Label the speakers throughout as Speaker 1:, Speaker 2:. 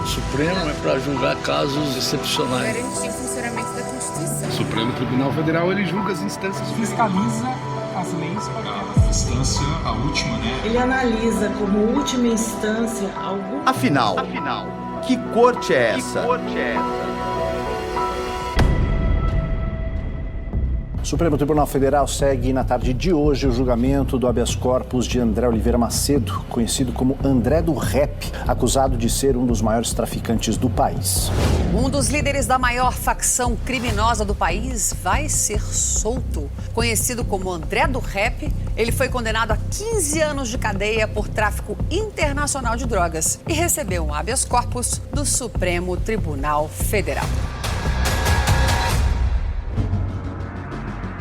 Speaker 1: O Supremo é para julgar casos excepcionais.
Speaker 2: Garantir o funcionamento da Constituição.
Speaker 3: O Supremo Tribunal Federal, ele julga as instâncias,
Speaker 4: fiscaliza as leis para
Speaker 3: a instância, a última, né?
Speaker 5: Ele analisa como última instância algum...
Speaker 6: Afinal, que corte é essa?
Speaker 7: O Supremo Tribunal Federal segue na tarde de hoje o julgamento do habeas corpus de André Oliveira Macedo, conhecido como André do Rap, acusado de ser um dos maiores traficantes do país.
Speaker 8: Um dos líderes da maior facção criminosa do país vai ser solto. Conhecido como André do Rap, ele foi condenado a 15 anos de cadeia por tráfico internacional de drogas e recebeu um habeas corpus do Supremo Tribunal Federal.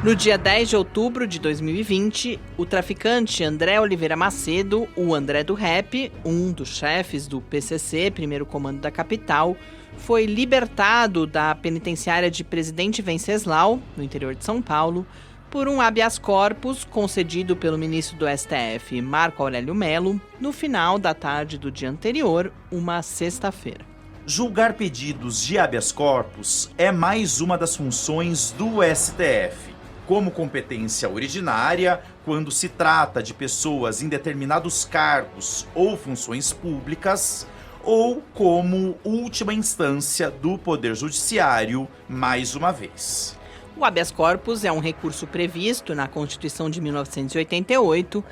Speaker 9: No dia 10 de outubro de 2020, o traficante André Oliveira Macedo, o André do Rap, um dos chefes do PCC, primeiro comando da capital, foi libertado da penitenciária de Presidente Venceslau, no interior de São Paulo, por um habeas corpus concedido pelo ministro do STF, Marco Aurélio Mello, no final da tarde do dia anterior, uma sexta-feira.
Speaker 6: Julgar pedidos de habeas corpus é mais uma das funções do STF. Como competência originária, quando se trata de pessoas em determinados cargos ou funções públicas, ou como última instância do Poder Judiciário, mais uma vez.
Speaker 9: O habeas corpus é um recurso previsto na Constituição de 1988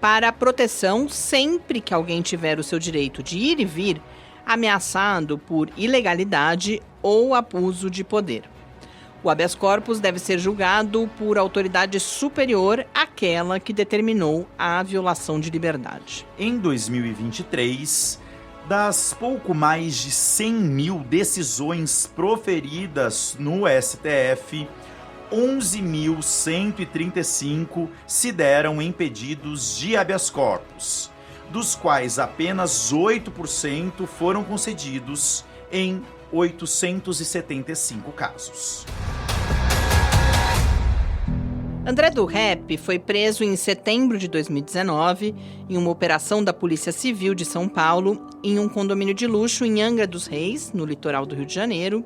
Speaker 9: para a proteção sempre que alguém tiver o seu direito de ir e vir ameaçado por ilegalidade ou abuso de poder. O habeas corpus deve ser julgado por autoridade superior àquela que determinou a violação de liberdade.
Speaker 6: Em 2023, das pouco mais de 100 mil decisões proferidas no STF, 11.135 se deram em pedidos de habeas corpus, dos quais apenas 8% foram concedidos em 875 casos.
Speaker 9: André do Rap foi preso em setembro de 2019 em uma operação da Polícia Civil de São Paulo em um condomínio de luxo em Angra dos Reis, no litoral do Rio de Janeiro.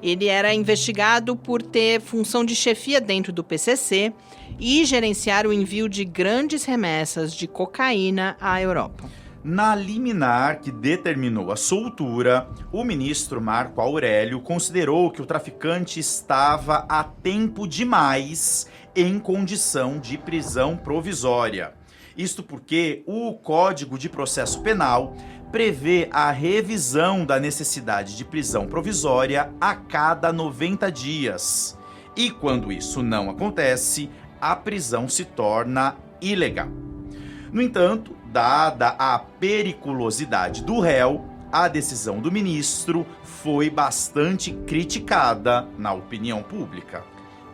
Speaker 9: Ele era investigado por ter função de chefia dentro do PCC e gerenciar o envio de grandes remessas de cocaína à Europa.
Speaker 6: Na liminar que determinou a soltura, o ministro Marco Aurélio considerou que o traficante estava a tempo demais em condição de prisão provisória. Isto porque o Código de Processo Penal prevê a revisão da necessidade de prisão provisória a cada 90 dias. E quando isso não acontece, a prisão se torna ilegal. No entanto, dada a periculosidade do réu, a decisão do ministro foi bastante criticada na opinião pública.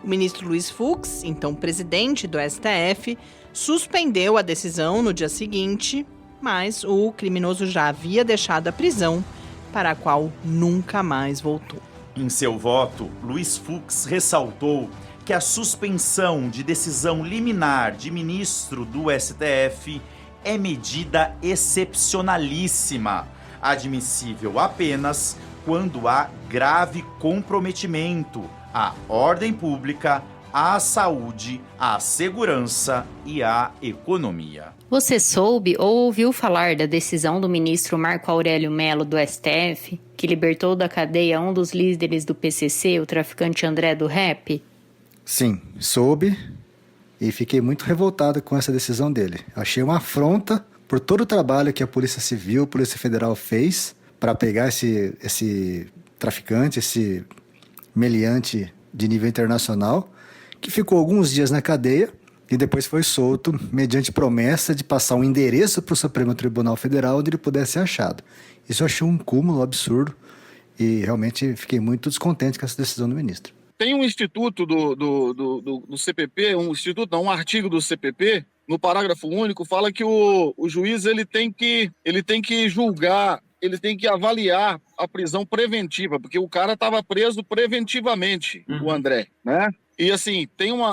Speaker 9: O ministro Luiz Fux, então presidente do STF, suspendeu a decisão no dia seguinte, mas o criminoso já havia deixado a prisão, para a qual nunca mais voltou.
Speaker 6: Em seu voto, Luiz Fux ressaltou que a suspensão de decisão liminar de ministro do STF é medida excepcionalíssima, admissível apenas quando há grave comprometimento à ordem pública, à saúde, à segurança e à economia.
Speaker 10: Você soube ou ouviu falar da decisão do ministro Marco Aurélio Mello do STF, que libertou da cadeia um dos líderes do PCC, o traficante André do Rap?
Speaker 11: Sim, soube e fiquei muito revoltado com essa decisão dele. Achei uma afronta por todo o trabalho que a Polícia Civil, a Polícia Federal fez para pegar esse traficante, esse meliante de nível internacional, que ficou alguns dias na cadeia e depois foi solto mediante promessa de passar um endereço para o Supremo Tribunal Federal onde ele pudesse ser achado. Isso eu achei um cúmulo absurdo e realmente fiquei muito descontente com essa decisão do ministro.
Speaker 12: Tem um instituto do CPP, um artigo do CPP, no parágrafo único, fala que o juiz ele tem que julgar, ele tem que avaliar a prisão preventiva, porque o cara estava preso preventivamente, o André, né? E assim, tem um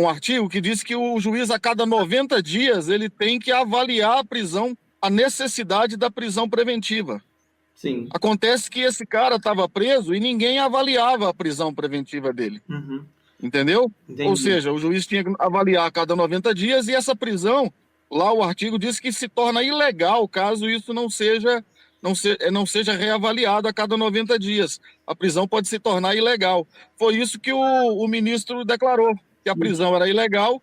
Speaker 12: artigo que diz que o juiz a cada 90 dias ele tem que avaliar a prisão a necessidade da prisão preventiva.
Speaker 13: Sim.
Speaker 12: Acontece que esse cara estava preso e ninguém avaliava a prisão preventiva dele.
Speaker 13: Uhum.
Speaker 12: Entendeu?
Speaker 13: Entendi.
Speaker 12: Ou seja, o juiz tinha que avaliar a cada 90 dias e essa prisão, lá o artigo diz que se torna ilegal caso isso não seja reavaliado a cada 90 dias. A prisão pode se tornar ilegal. Foi isso que o ministro declarou, que a prisão era ilegal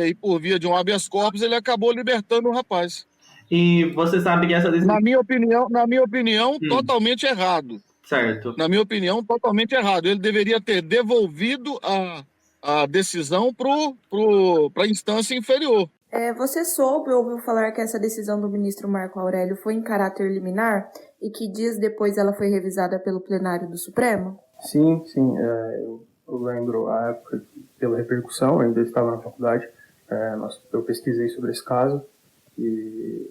Speaker 12: e por via de um habeas corpus ele acabou libertando o rapaz.
Speaker 13: E você sabe que essa decisão...
Speaker 12: Na minha opinião, totalmente errado.
Speaker 13: Certo.
Speaker 12: Na minha opinião, totalmente errado. Ele deveria ter devolvido a decisão para a instância inferior.
Speaker 2: Você soube ou ouviu falar que essa decisão do ministro Marco Aurélio foi em caráter liminar e que dias depois ela foi revisada pelo plenário do Supremo?
Speaker 14: Sim. Eu lembro a época, pela repercussão, eu ainda estava na faculdade, eu pesquisei sobre esse caso e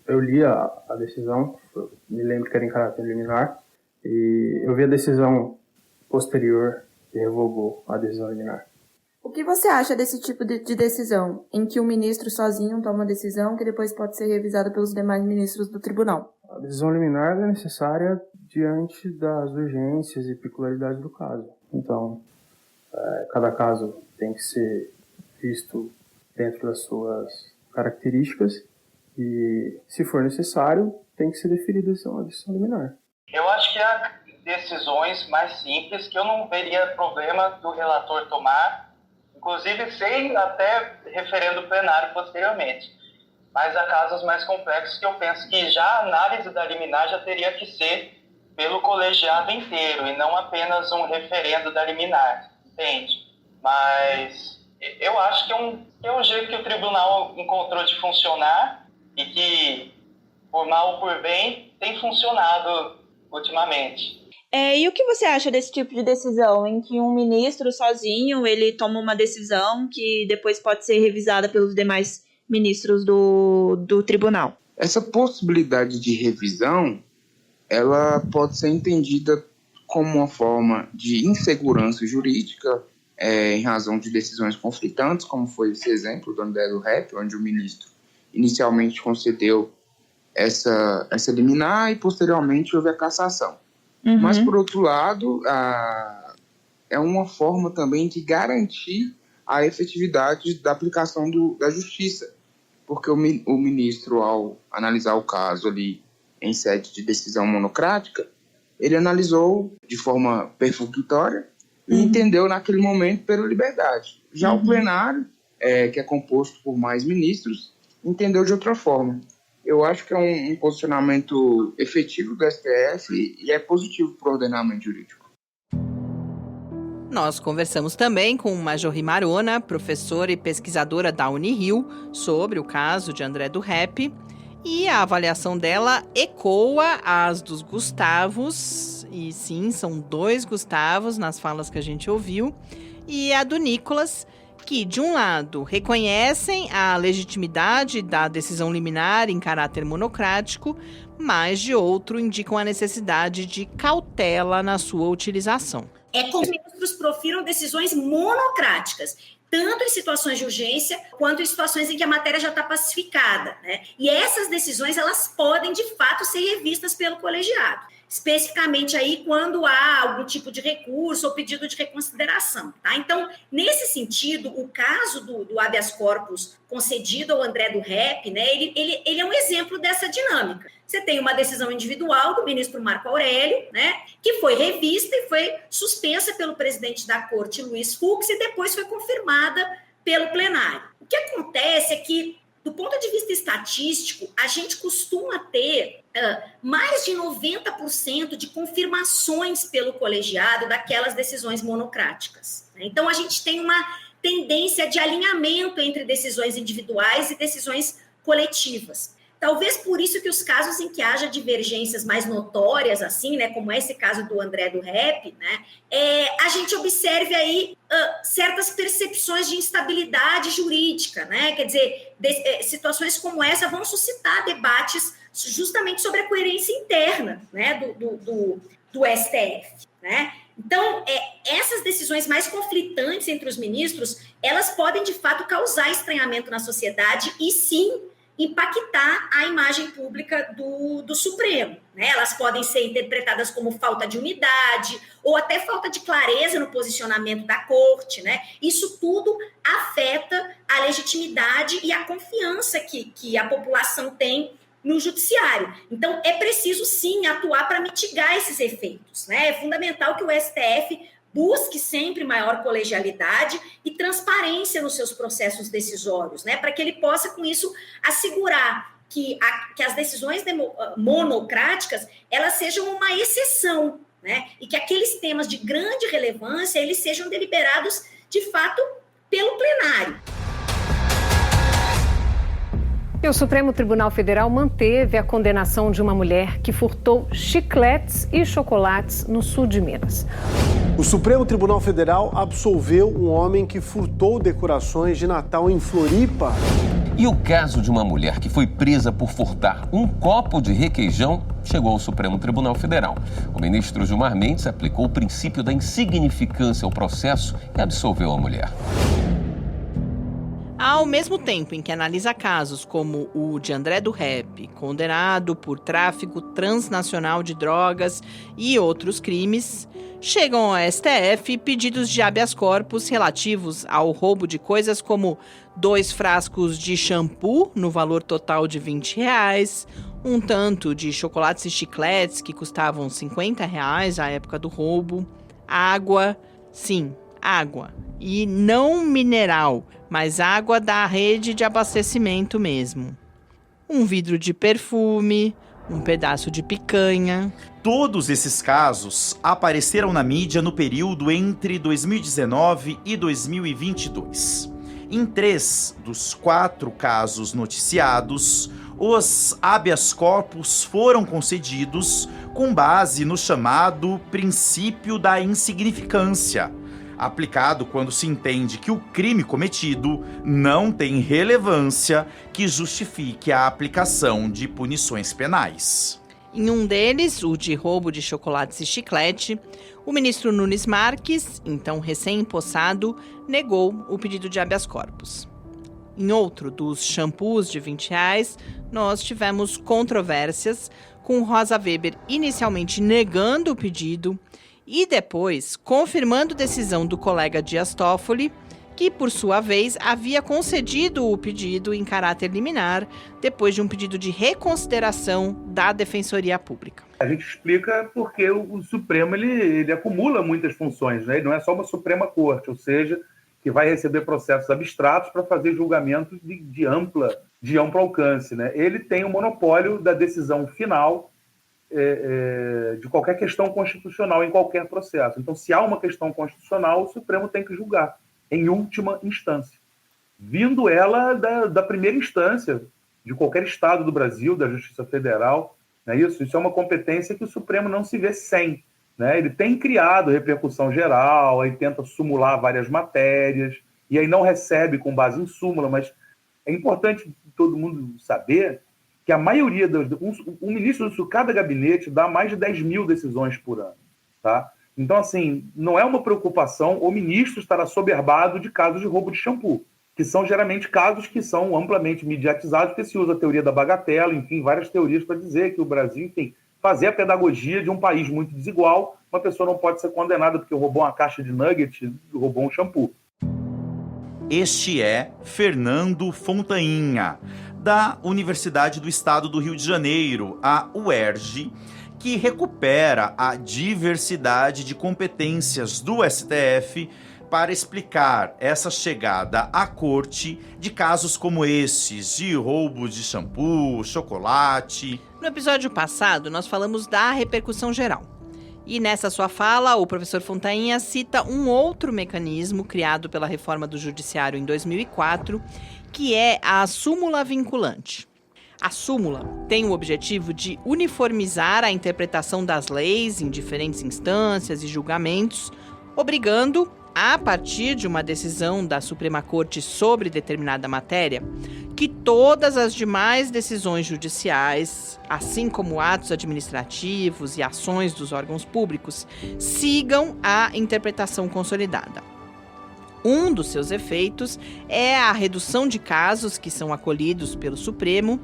Speaker 14: eu li a decisão, me lembro que era em caráter liminar, e eu vi a decisão posterior que revogou a decisão liminar.
Speaker 2: O que você acha desse tipo de decisão, em que o ministro sozinho toma uma decisão que depois pode ser revisada pelos demais ministros do tribunal?
Speaker 14: A decisão liminar é necessária diante das urgências e peculiaridades do caso. Então, cada caso tem que ser visto dentro das suas características e, se for necessário, tem que ser deferida a decisão liminar.
Speaker 15: Eu acho que há decisões mais simples que eu não veria problema do relator tomar, inclusive sem até referendo plenário posteriormente. Mas há casos mais complexos que eu penso que já a análise da liminar já teria que ser pelo colegiado inteiro e não apenas um referendo da liminar, entende? Mas eu acho que é um jeito que o tribunal encontrou de funcionar e que, por mal ou por bem, tem funcionado ultimamente.
Speaker 16: E o que você acha desse tipo de decisão, em que um ministro sozinho ele toma uma decisão que depois pode ser revisada pelos demais ministros do tribunal?
Speaker 17: Essa possibilidade de revisão, ela pode ser entendida como uma forma de insegurança jurídica em razão de decisões conflitantes, como foi esse exemplo do André do Rep, onde o ministro inicialmente concedeu essa liminar e posteriormente houve a cassação. Uhum. Mas, por outro lado, é uma forma também de garantir a efetividade da aplicação da justiça, porque o ministro, ao analisar o caso ali em sede de decisão monocrática, ele analisou de forma perfunctória e entendeu naquele momento pela liberdade. Já o plenário, que é composto por mais ministros, entendeu de outra forma. Eu acho que é um posicionamento efetivo do STF e é positivo para o ordenamento jurídico.
Speaker 9: Nós conversamos também com Marjorie Marona, professora e pesquisadora da Unirio, sobre o caso de André do Rep, e a avaliação dela ecoa as dos Gustavos, e sim, são 2 Gustavos nas falas que a gente ouviu, e a do Nicolas, que, de um lado, reconhecem a legitimidade da decisão liminar em caráter monocrático, mas, de outro, indicam a necessidade de cautela na sua utilização.
Speaker 18: É como os ministros profiram decisões monocráticas, tanto em situações de urgência, quanto em situações em que a matéria já está pacificada, né? E essas decisões, elas podem, de fato, ser revistas pelo colegiado. Especificamente aí quando há algum tipo de recurso ou pedido de reconsideração, tá? Então, nesse sentido, o caso do habeas corpus concedido ao André do Rep, né, ele é um exemplo dessa dinâmica. Você tem uma decisão individual do ministro Marco Aurélio, né, que foi revista e foi suspensa pelo presidente da corte, Luiz Fux, e depois foi confirmada pelo plenário. O que acontece é que, do ponto de vista estatístico, a gente costuma ter mais de 90% de confirmações pelo colegiado daquelas decisões monocráticas. Então, a gente tem uma tendência de alinhamento entre decisões individuais e decisões coletivas. Talvez por isso que os casos em que haja divergências mais notórias, assim, né, como esse caso do André do Rep, né, a gente observe aí certas percepções de instabilidade jurídica, né? Quer dizer, situações como essa vão suscitar debates justamente sobre a coerência interna, né, do STF, né? Então, essas decisões mais conflitantes entre os ministros, elas podem, de fato, causar estranhamento na sociedade e, sim, impactar a imagem pública do Supremo, né? Elas podem ser interpretadas como falta de unidade ou até falta de clareza no posicionamento da corte, né? Isso tudo afeta a legitimidade e a confiança que a população tem no judiciário. Então, é preciso, sim, atuar para mitigar esses efeitos, né? É fundamental que o STF busque sempre maior colegialidade e transparência nos seus processos decisórios, né? Para que ele possa, com isso, assegurar que as decisões monocráticas elas sejam uma exceção, né? E que aqueles temas de grande relevância eles sejam deliberados, de fato, pelo plenário.
Speaker 19: E o Supremo Tribunal Federal manteve a condenação de uma mulher que furtou chicletes e chocolates no sul de Minas.
Speaker 20: O Supremo Tribunal Federal absolveu um homem que furtou decorações de Natal em Floripa.
Speaker 21: E o caso de uma mulher que foi presa por furtar um copo de requeijão chegou ao Supremo Tribunal Federal. O ministro Gilmar Mendes aplicou o princípio da insignificância ao processo e absolveu a mulher.
Speaker 9: Ao mesmo tempo em que analisa casos como o de André do Rep, condenado por tráfico transnacional de drogas e outros crimes, chegam ao STF pedidos de habeas corpus relativos ao roubo de coisas como 2 frascos de shampoo no valor total de R$20, um tanto de chocolates e chicletes que custavam R$50 à época do roubo, água, sim, água, e não mineral, mas água da rede de abastecimento mesmo. Um vidro de perfume, um pedaço de picanha.
Speaker 6: Todos esses casos apareceram na mídia no período entre 2019 e 2022. Em 3 dos 4 casos noticiados, os habeas corpus foram concedidos com base no chamado princípio da insignificância, aplicado quando se entende que o crime cometido não tem relevância que justifique a aplicação de punições penais.
Speaker 9: Em um deles, o de roubo de chocolates e chiclete, o ministro Nunes Marques, então recém-empossado, negou o pedido de habeas corpus. Em outro dos shampoos de R$20, nós tivemos controvérsias, com Rosa Weber inicialmente negando o pedido e depois confirmando decisão do colega Dias Toffoli, que, por sua vez, havia concedido o pedido em caráter liminar depois de um pedido de reconsideração da Defensoria Pública.
Speaker 22: A gente explica porque o Supremo ele acumula muitas funções, né? Ele não é só uma Suprema Corte, ou seja, que vai receber processos abstratos para fazer julgamentos de amplo alcance, né? Ele tem o monopólio da decisão final de qualquer questão constitucional em qualquer processo. Então, se há uma questão constitucional, o Supremo tem que julgar em última instância, vindo ela da primeira instância de qualquer estado do Brasil, da Justiça Federal, não é isso? Isso é uma competência que o Supremo não se vê sem, né? Ele tem criado repercussão geral, aí tenta sumular várias matérias, e aí não recebe com base em súmula, mas é importante todo mundo saber que a maioria o ministro do cada gabinete dá mais de 10 mil decisões por ano, tá? Então, assim, não é uma preocupação o ministro estar assoberbado de casos de roubo de shampoo, que são geralmente casos que são amplamente mediatizados, porque se usa a teoria da bagatela, enfim, várias teorias para dizer que o Brasil, enfim, fazer a pedagogia de um país muito desigual, uma pessoa não pode ser condenada porque roubou uma caixa de nugget, roubou um shampoo.
Speaker 6: Este é Fernando Fontainha, da Universidade do Estado do Rio de Janeiro, a UERJ, que recupera a diversidade de competências do STF para explicar essa chegada à corte de casos como esses, de roubo de shampoo, chocolate.
Speaker 9: No episódio passado, nós falamos da repercussão geral. E nessa sua fala, o professor Fontainha cita um outro mecanismo criado pela reforma do Judiciário em 2004, que é a súmula vinculante. A súmula tem o objetivo de uniformizar a interpretação das leis em diferentes instâncias e julgamentos, obrigando, a partir de uma decisão da Suprema Corte sobre determinada matéria, que todas as demais decisões judiciais, assim como atos administrativos e ações dos órgãos públicos, sigam a interpretação consolidada. Um dos seus efeitos é a redução de casos que são acolhidos pelo Supremo,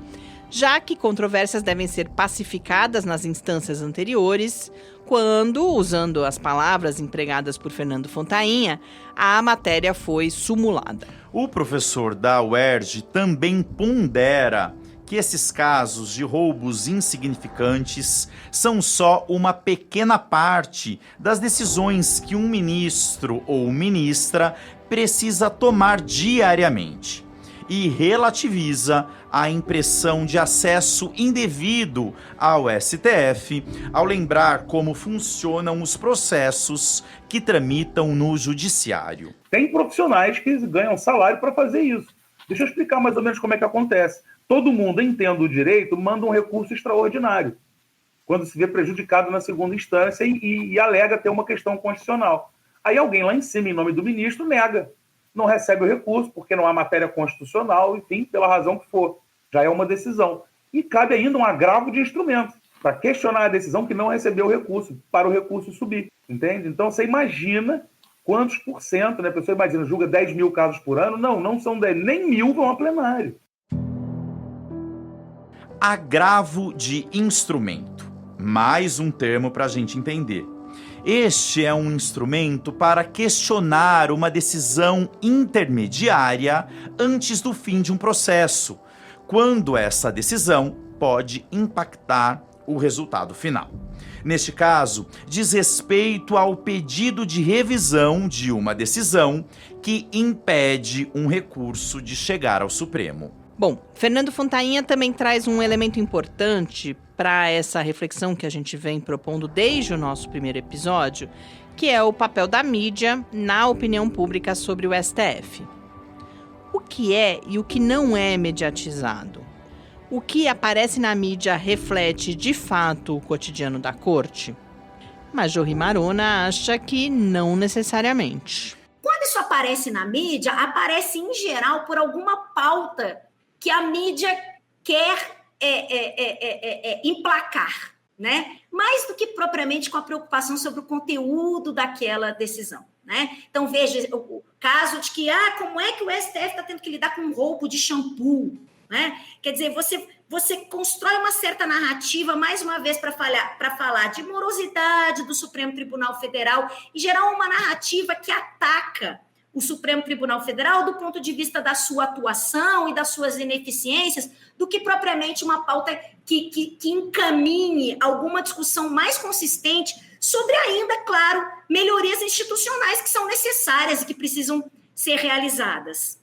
Speaker 9: já que controvérsias devem ser pacificadas nas instâncias anteriores, quando, usando as palavras empregadas por Fernando Fontainha, a matéria foi sumulada.
Speaker 6: O professor da UERJ também pondera que esses casos de roubos insignificantes são só uma pequena parte das decisões que um ministro ou ministra precisa tomar diariamente e relativiza a impressão de acesso indevido ao STF ao lembrar como funcionam os processos que tramitam no judiciário.
Speaker 22: Tem profissionais que ganham salário para fazer isso. Deixa eu explicar mais ou menos como é que acontece. Todo mundo, entenda o direito, manda um recurso extraordinário, quando se vê prejudicado na segunda instância e alega ter uma questão constitucional. Aí alguém lá em cima, em nome do ministro, nega. Não recebe o recurso, porque não há matéria constitucional, enfim, pela razão que for. Já é uma decisão. E cabe ainda um agravo de instrumento para questionar a decisão que não recebeu o recurso, para o recurso subir. Entende? Então, você imagina quantos por cento, né? A pessoa imagina, julga 10 mil casos por ano. Não são 10, nem 1.000 vão a plenário.
Speaker 6: Agravo de instrumento. Mais um termo para a gente entender. Este é um instrumento para questionar uma decisão intermediária antes do fim de um processo, quando essa decisão pode impactar o resultado final. Neste caso, diz respeito ao pedido de revisão de uma decisão que impede um recurso de chegar ao Supremo.
Speaker 9: Bom, Fernando Fontainha também traz um elemento importante para essa reflexão que a gente vem propondo desde o nosso primeiro episódio, que é o papel da mídia na opinião pública sobre o STF. O que é e o que não é mediatizado? O que aparece na mídia reflete de fato o cotidiano da corte? Major Marona acha que não necessariamente.
Speaker 18: Quando isso aparece na mídia, aparece em geral por alguma pauta que a mídia quer emplacar, né? Mais do que propriamente com a preocupação sobre o conteúdo daquela decisão, né? Então, veja o caso de que, como é que o STF está tendo que lidar com um roubo de shampoo, né? Quer dizer, você constrói uma certa narrativa, mais uma vez, para falar de morosidade do Supremo Tribunal Federal e gerar uma narrativa que ataca o Supremo Tribunal Federal do ponto de vista da sua atuação e das suas ineficiências, do que propriamente uma pauta que encaminhe alguma discussão mais consistente sobre ainda, claro, melhorias institucionais que são necessárias e que precisam ser realizadas.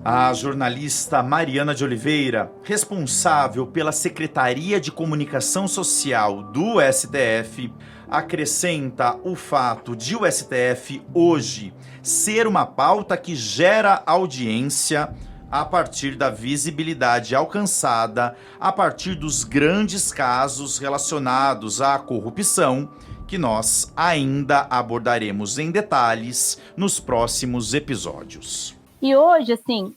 Speaker 6: A jornalista Mariana de Oliveira, responsável pela Secretaria de Comunicação Social do STF, acrescenta o fato de o STF hoje ser uma pauta que gera audiência a partir da visibilidade alcançada a partir dos grandes casos relacionados à corrupção, que nós ainda abordaremos em detalhes nos próximos episódios.
Speaker 1: E hoje, assim,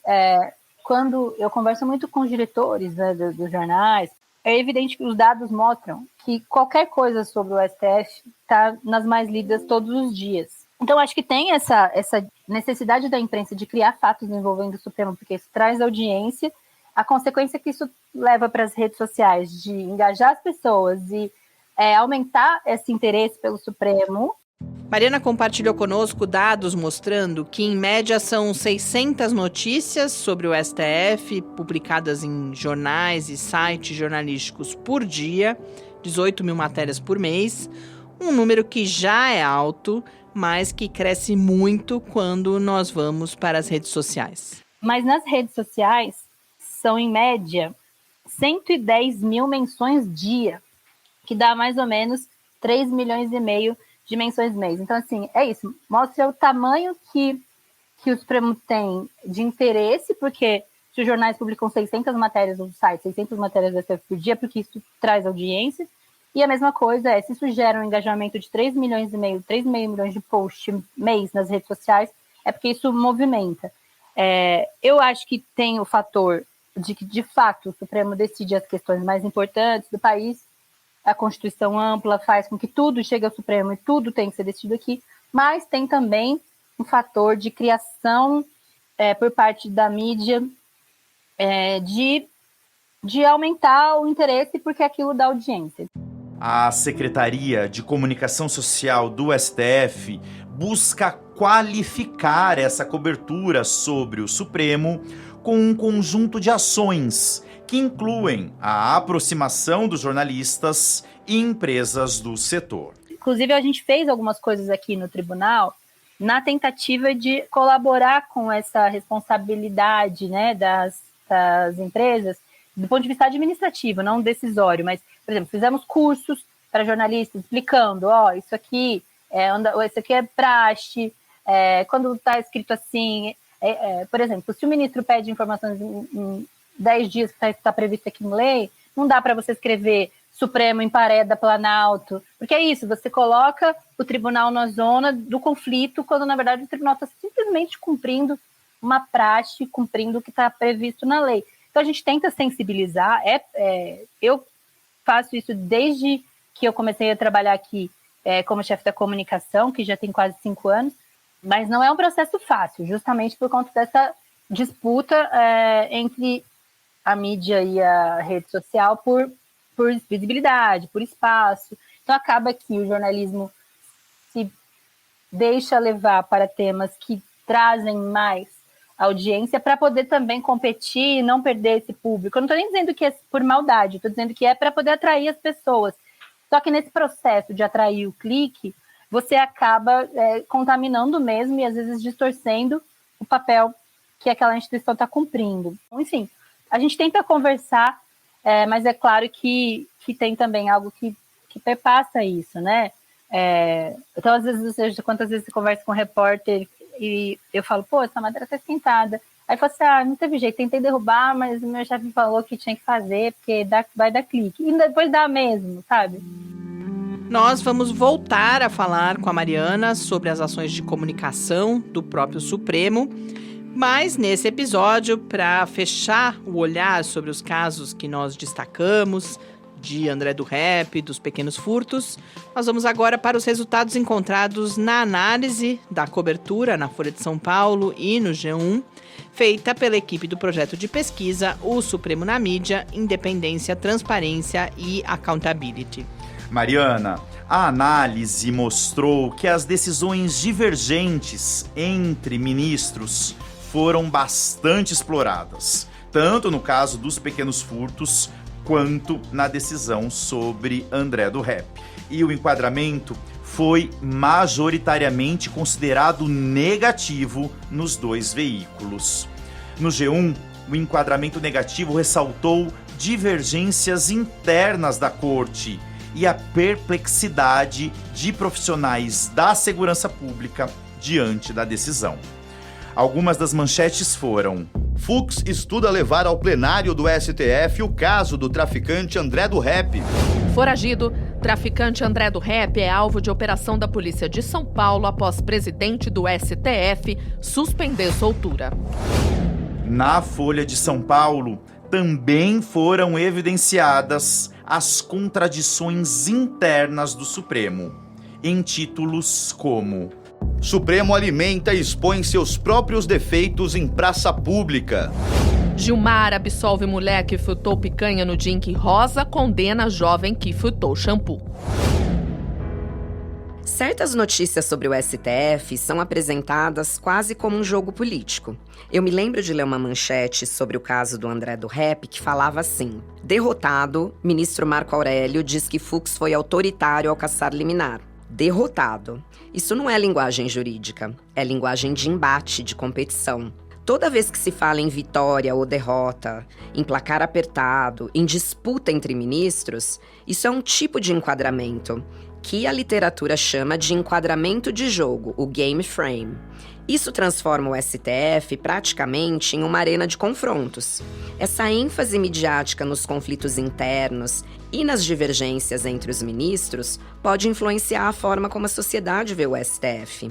Speaker 1: quando eu converso muito com os diretores, né, dos jornais, é evidente que os dados mostram que qualquer coisa sobre o STF está nas mais lidas todos os dias. Então, acho que tem essa necessidade da imprensa de criar fatos envolvendo o Supremo, porque isso traz audiência. A consequência que isso leva para as redes sociais de engajar as pessoas e aumentar esse interesse pelo Supremo.
Speaker 9: Mariana compartilhou conosco dados mostrando que, em média, são 600 notícias sobre o STF publicadas em jornais e sites jornalísticos por dia, 18 mil matérias por mês, um número que já é alto, mas que cresce muito quando nós vamos para as redes sociais.
Speaker 1: Mas nas redes sociais, são, em média, 110 mil menções dia, que dá mais ou menos 3 milhões e meio de menções mês. Então, assim, é isso. Mostra o tamanho que o Supremo tem de interesse, porque se os jornais publicam 600 matérias no site, 600 matérias do STF por dia, porque isso traz audiência. E a mesma coisa se isso gera um engajamento de 3,5 milhões de posts mês nas redes sociais, é porque isso movimenta. Eu acho que tem o fator de que, de fato, o Supremo decide as questões mais importantes do país. A Constituição ampla faz com que tudo chegue ao Supremo e tudo tem que ser decidido aqui, mas tem também um fator de criação por parte da mídia de aumentar o interesse porque aquilo dá audiência.
Speaker 6: A Secretaria de Comunicação Social do STF busca qualificar essa cobertura sobre o Supremo com um conjunto de ações que incluem a aproximação dos jornalistas e empresas do setor.
Speaker 1: Inclusive, a gente fez algumas coisas aqui no tribunal na tentativa de colaborar com essa responsabilidade, né, das empresas, do ponto de vista administrativo, não decisório, mas, por exemplo, fizemos cursos para jornalistas explicando, isso aqui é praxe, quando está escrito assim, por exemplo, se o ministro pede informações em 10 dias que está previsto aqui em lei, não dá para você escrever Supremo em Pareda Planalto, porque é isso, você coloca o tribunal na zona do conflito, quando na verdade o tribunal está simplesmente cumprindo uma praxe, cumprindo o que está previsto na lei. Então a gente tenta sensibilizar, eu faço isso desde que eu comecei a trabalhar aqui como chefe da comunicação, que já tem quase 5 anos, mas não é um processo fácil, justamente por conta dessa disputa entre a mídia e a rede social por visibilidade, por espaço. Então acaba que o jornalismo se deixa levar para temas que trazem mais audiência para poder também competir e não perder esse público. Eu não estou nem dizendo que é por maldade, estou dizendo que é para poder atrair as pessoas. Só que nesse processo de atrair o clique, você acaba contaminando mesmo e às vezes distorcendo o papel que aquela instituição está cumprindo. Enfim, a gente tenta conversar, mas é claro que tem também algo que perpassa isso, né? Então, às vezes, quantas vezes você conversa com um repórter e eu falo, essa matéria tá esquentada. Aí fala assim, não teve jeito, tentei derrubar, mas o meu chefe falou que tinha que fazer, porque vai dar clique. E depois dá mesmo, sabe?
Speaker 9: Nós vamos voltar a falar com a Mariana sobre as ações de comunicação do próprio Supremo, mas nesse episódio, para fechar o olhar sobre os casos que nós destacamos, de André do Rep, dos pequenos furtos, nós vamos agora para os resultados encontrados na análise da cobertura na Folha de São Paulo e no G1, feita pela equipe do projeto de pesquisa O Supremo na Mídia, Independência, Transparência e Accountability.
Speaker 6: Mariana, a análise mostrou que as decisões divergentes entre ministros foram bastante exploradas, tanto no caso dos pequenos furtos, quanto na decisão sobre André do Rep. E o enquadramento foi majoritariamente considerado negativo nos dois veículos. No G1, o enquadramento negativo ressaltou divergências internas da corte e a perplexidade de profissionais da segurança pública diante da decisão. Algumas das manchetes foram:
Speaker 3: Fux estuda levar ao plenário do STF o caso do traficante André do Rep.
Speaker 4: Foragido, traficante André do Rep é alvo de operação da Polícia de São Paulo após presidente do STF suspender soltura.
Speaker 6: Na Folha de São Paulo, também foram evidenciadas as contradições internas do Supremo, em títulos como:
Speaker 3: Supremo alimenta e expõe seus próprios defeitos em praça pública.
Speaker 4: Gilmar absolve mulher que furtou picanha no dia em que Rosa condena jovem que furtou shampoo.
Speaker 23: Certas notícias sobre o STF são apresentadas quase como um jogo político. Eu me lembro de ler uma manchete sobre o caso do André do Rep que falava assim: derrotado, ministro Marco Aurélio diz que Fux foi autoritário ao caçar liminar. Derrotado. Isso não é linguagem jurídica, é linguagem de embate, de competição. Toda vez que se fala em vitória ou derrota, em placar apertado, em disputa entre ministros, isso é um tipo de enquadramento, que a literatura chama de enquadramento de jogo, o game frame. Isso transforma o STF praticamente em uma arena de confrontos. Essa ênfase midiática nos conflitos internos e nas divergências entre os ministros pode influenciar a forma como a sociedade vê o STF.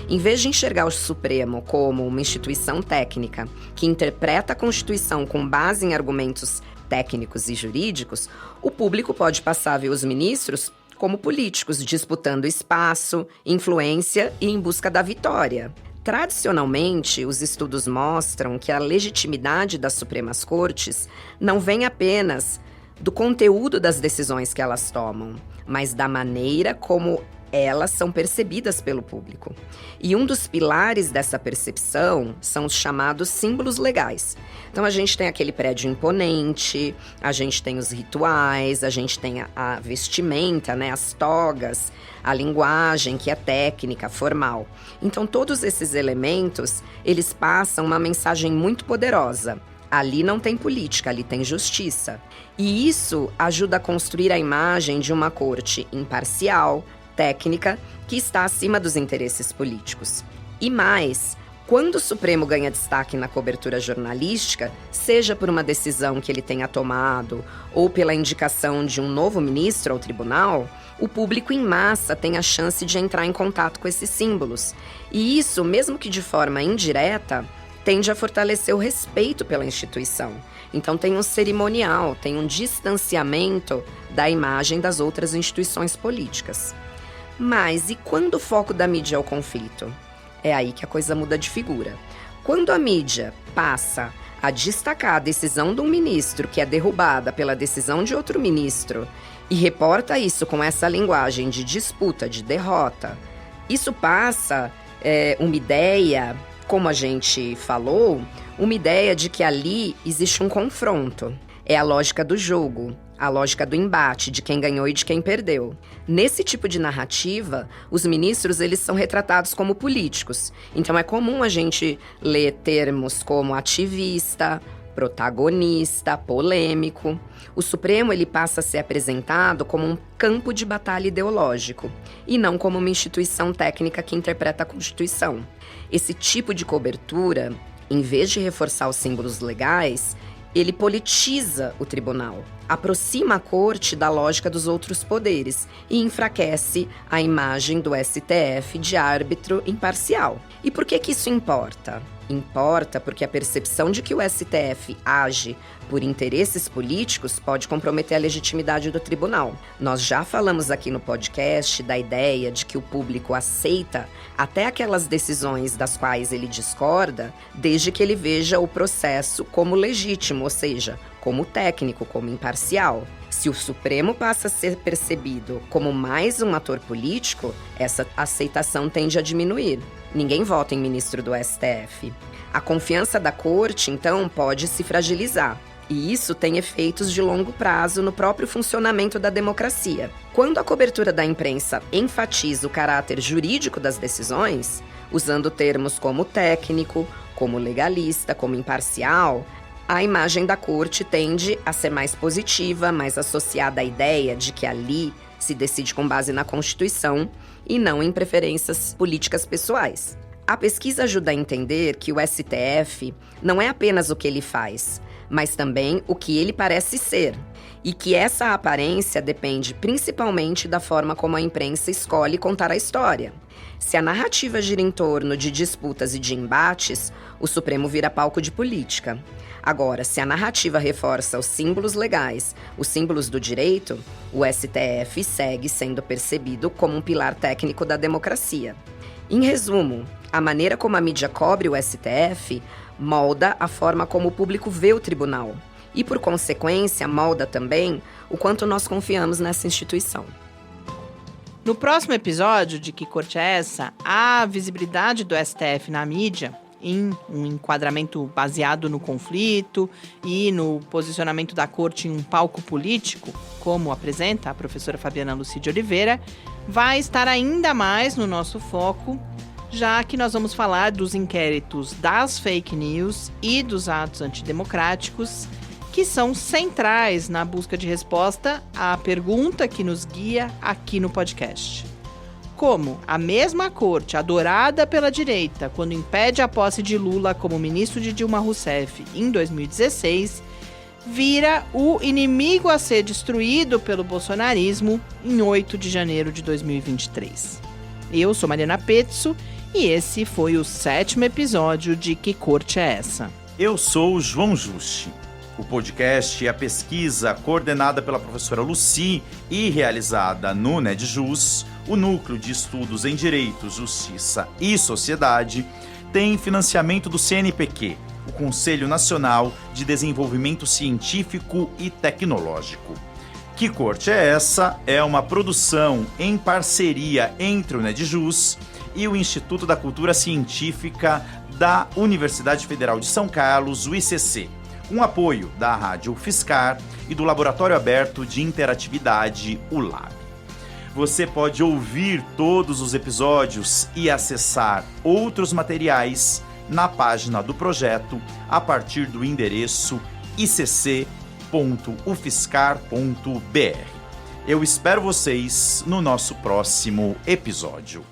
Speaker 23: Em vez de enxergar o Supremo como uma instituição técnica que interpreta a Constituição com base em argumentos técnicos e jurídicos, o público pode passar a ver os ministros como políticos disputando espaço, influência e em busca da vitória. Tradicionalmente, os estudos mostram que a legitimidade das Supremas Cortes não vem apenas do conteúdo das decisões que elas tomam, mas da maneira como elas são percebidas pelo público. E um dos pilares dessa percepção são os chamados símbolos legais. Então a gente tem aquele prédio imponente, a gente tem os rituais, a gente tem a vestimenta, né, as togas, a linguagem que é técnica, formal. Então todos esses elementos, eles passam uma mensagem muito poderosa. Ali não tem política, ali tem justiça. E isso ajuda a construir a imagem de uma corte imparcial, técnica, que está acima dos interesses políticos. E mais, quando o Supremo ganha destaque na cobertura jornalística, seja por uma decisão que ele tenha tomado ou pela indicação de um novo ministro ao tribunal, o público em massa tem a chance de entrar em contato com esses símbolos. E isso, mesmo que de forma indireta, tende a fortalecer o respeito pela instituição. Então tem um cerimonial, tem um distanciamento da imagem das outras instituições políticas. Mas e quando o foco da mídia é o conflito? É aí que a coisa muda de figura. Quando a mídia passa a destacar a decisão de um ministro que é derrubada pela decisão de outro ministro e reporta isso com essa linguagem de disputa, de derrota, isso passa uma ideia, como a gente falou, uma ideia de que ali existe um confronto. É a lógica do jogo, a lógica do embate, de quem ganhou e de quem perdeu. Nesse tipo de narrativa, os ministros eles são retratados como políticos. Então é comum a gente ler termos como ativista, protagonista, polêmico. O Supremo ele passa a ser apresentado como um campo de batalha ideológico e não como uma instituição técnica que interpreta a Constituição. Esse tipo de cobertura, em vez de reforçar os símbolos legais, ele politiza o tribunal, aproxima a corte da lógica dos outros poderes e enfraquece a imagem do STF de árbitro imparcial. E por que isso importa? Importa porque a percepção de que o STF age por interesses políticos pode comprometer a legitimidade do tribunal. Nós já falamos aqui no podcast da ideia de que o público aceita até aquelas decisões das quais ele discorda, desde que ele veja o processo como legítimo, ou seja, como técnico, como imparcial. Se o Supremo passa a ser percebido como mais um ator político, essa aceitação tende a diminuir. Ninguém vota em ministro do STF. A confiança da corte, então, pode se fragilizar. E isso tem efeitos de longo prazo no próprio funcionamento da democracia. Quando a cobertura da imprensa enfatiza o caráter jurídico das decisões, usando termos como técnico, como legalista, como imparcial, a imagem da corte tende a ser mais positiva, mais associada à ideia de que ali se decide com base na Constituição e não em preferências políticas pessoais. A pesquisa ajuda a entender que o STF não é apenas o que ele faz, mas também o que ele parece ser, e que essa aparência depende principalmente da forma como a imprensa escolhe contar a história. Se a narrativa gira em torno de disputas e de embates, o Supremo vira palco de política. Agora, se a narrativa reforça os símbolos legais, os símbolos do direito, o STF segue sendo percebido como um pilar técnico da democracia. Em resumo, a maneira como a mídia cobre o STF molda a forma como o público vê o tribunal e, por consequência, molda também o quanto nós confiamos nessa instituição.
Speaker 9: No próximo episódio de Que Corte é Essa?, a visibilidade do STF na mídia, em um enquadramento baseado no conflito e no posicionamento da corte em um palco político, como apresenta a professora Fabiana Lucide Oliveira, vai estar ainda mais no nosso foco, já que nós vamos falar dos inquéritos das fake news e dos atos antidemocráticos, que são centrais na busca de resposta à pergunta que nos guia aqui no podcast. Como a mesma corte adorada pela direita quando impede a posse de Lula como ministro de Dilma Rousseff em 2016, vira o inimigo a ser destruído pelo bolsonarismo em 8 de janeiro de 2023. Eu sou Mariana Pezzo e esse foi o 7º episódio de Que Corte é Essa?
Speaker 6: Eu sou o João Juste. O podcast é a pesquisa coordenada pela professora Lucy e realizada no NEDJUS, o Núcleo de Estudos em Direito, Justiça e Sociedade, tem financiamento do CNPq, o Conselho Nacional de Desenvolvimento Científico e Tecnológico. Que Corte é Essa? É uma produção em parceria entre o NEDJUS e o Instituto da Cultura Científica da Universidade Federal de São Carlos, o ICC, com apoio da Rádio UFSCar e do Laboratório Aberto de Interatividade, o LAB. Você pode ouvir todos os episódios e acessar outros materiais na página do projeto a partir do endereço icc.ufscar.br. Eu espero vocês no nosso próximo episódio.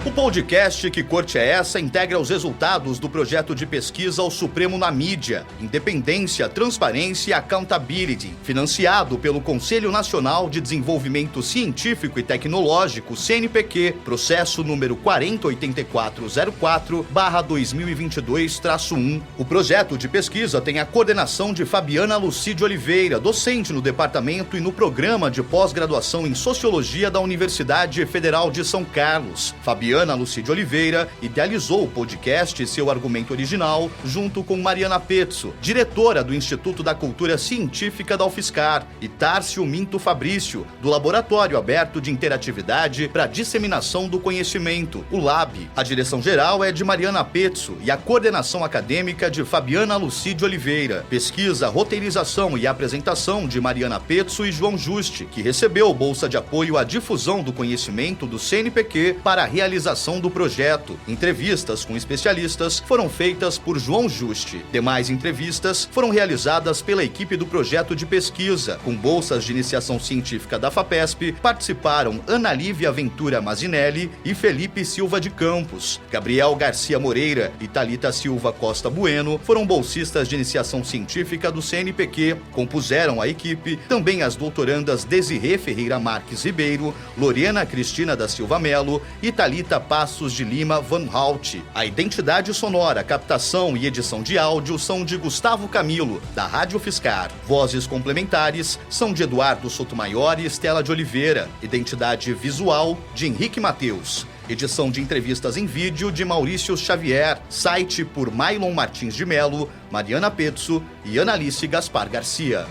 Speaker 3: O podcast Que Corte é Essa? Integra os resultados do projeto de pesquisa ao Supremo na Mídia, Independência, Transparência e Accountability, financiado pelo Conselho Nacional de Desenvolvimento Científico e Tecnológico, CNPq, processo número 4084/2022-1. O projeto de pesquisa tem a coordenação de Fabiana Lucy de Oliveira, docente no departamento e no programa de pós-graduação em Sociologia da Universidade Federal de São Carlos. Fabiana Lucy de Oliveira idealizou o podcast e seu argumento original junto com Mariana Pezzo, diretora do Instituto da Cultura Científica da UFSCar, e Tárcio Minto Fabrício, do Laboratório Aberto de Interatividade para a Disseminação do Conhecimento, o LAB. A direção geral é de Mariana Pezzo e a coordenação acadêmica de Fabiana Lucy de Oliveira. Pesquisa, roteirização e apresentação de Mariana Pezzo e João Juste, que recebeu bolsa de apoio à difusão do conhecimento do CNPq para a realização do projeto. Entrevistas com especialistas foram feitas por João Juste. Demais entrevistas foram realizadas pela equipe do projeto de pesquisa. Com bolsas de iniciação científica da FAPESP, participaram Ana Lívia Ventura Mazinelli e Felipe Silva de Campos. Gabriel Garcia Moreira e Thalita Silva Costa Bueno foram bolsistas de iniciação científica do CNPq. Compuseram a equipe também as doutorandas Desirê Ferreira Marques Ribeiro, Lorena Cristina da Silva Melo e Thalita Passos de Lima Van Hout. A identidade sonora, captação e edição de áudio são de Gustavo Camilo, da Rádio UFSCar. Vozes complementares são de Eduardo Sotomayor e Estela de Oliveira. Identidade visual de Henrique Mateus. Edição de entrevistas em vídeo de Maurício Xavier. Site por Mailon Martins de Melo, Mariana Pezzo e Analice Gaspar Garcia.